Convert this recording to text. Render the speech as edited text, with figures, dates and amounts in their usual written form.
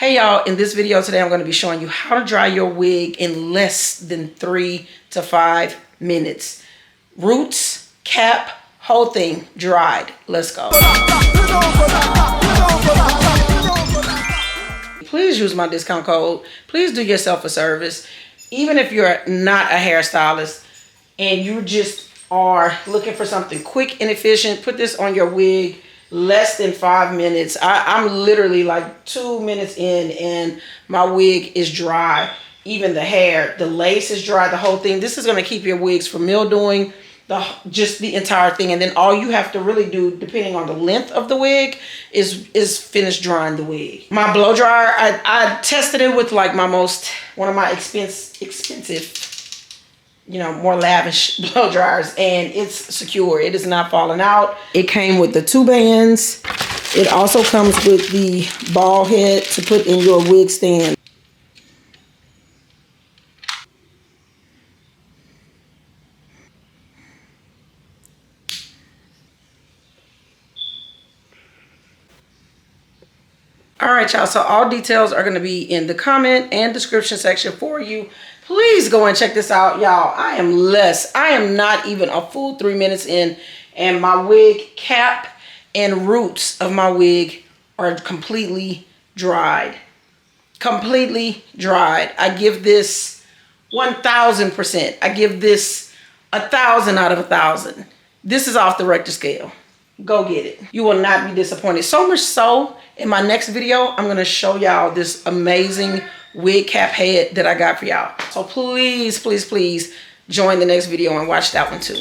Hey y'all, in this video today I'm going to be showing you how to dry your wig in less than 3 to 5 minutes. Roots, cap, whole thing dried. Let's go. Please use my discount code. Please do yourself a service. Even if you're not a hairstylist and you just are looking for something quick and efficient, put this on your wig. Less than 5 minutes. I'm literally like 2 minutes in and my wig is dry. Even the hair, the lace is dry, the whole thing. This is going to keep your wigs from mildewing, just the entire thing. And then all you have to really do, depending on the length of the wig, is finish drying the wig. My blow dryer, I tested it with like one of my expensive, more lavish blow dryers, and it's secure. It is not falling out. It came with the 2 bands. It also comes with the ball head to put in your wig stand. All right, y'all, so all details are going to be in the comment and description section for you. Please go and check this out, y'all. I am not even a full 3 minutes in, and my wig cap and roots of my wig are completely dried. Completely dried. I give this 1000%. I give this 1,000 out of 1,000. This is off the Richter scale. Go get it. You will not be disappointed. So much so, in my next video, I'm going to show y'all this amazing wig cap head that I got for y'all. So please, please, please join the next video and watch that one too.